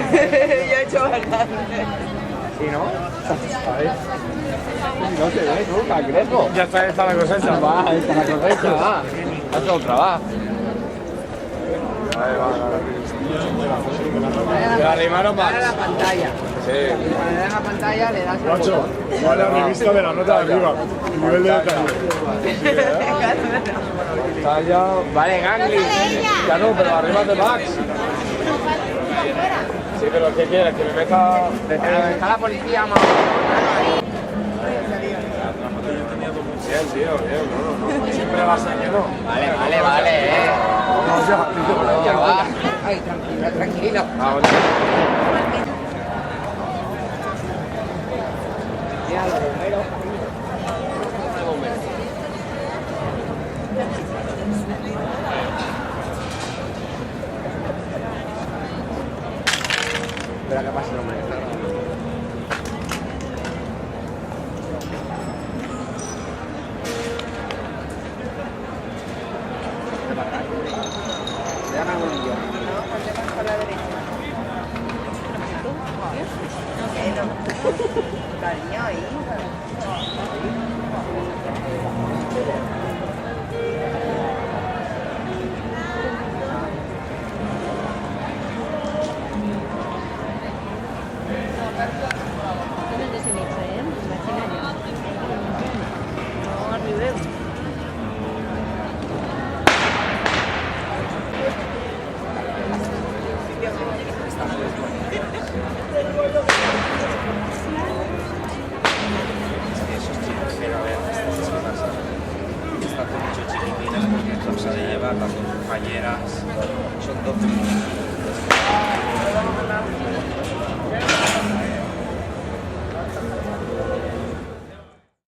Yo he hecho verdad. ¿Sí, no? No se ve, tú, cangrejo. Ya está la cosecha. Va, está la cosecha, va. Haz otra, va. Vale. Le arrimaron más. Para la pantalla. Sí. Cuando le das la pantalla le das al Macho, botón. va la revista de la nota de arriba. El nivel de detalle. Pantalla. Vale, Gangli. Ya no, pero arriba de Max. Sí, pero ¿qué quieres? Que me meta. Está la policía, mamá. Bien, tío, bien, no. Siempre va a ser lleno. Vale. No, Ya va. Ay, tranquilo. Ah, Ya, los bomberos. espera que pase el hombre. Cariño, ahí. Está con mucho chiquitina porque se de llevar las dos compañeras, son 12 minutos.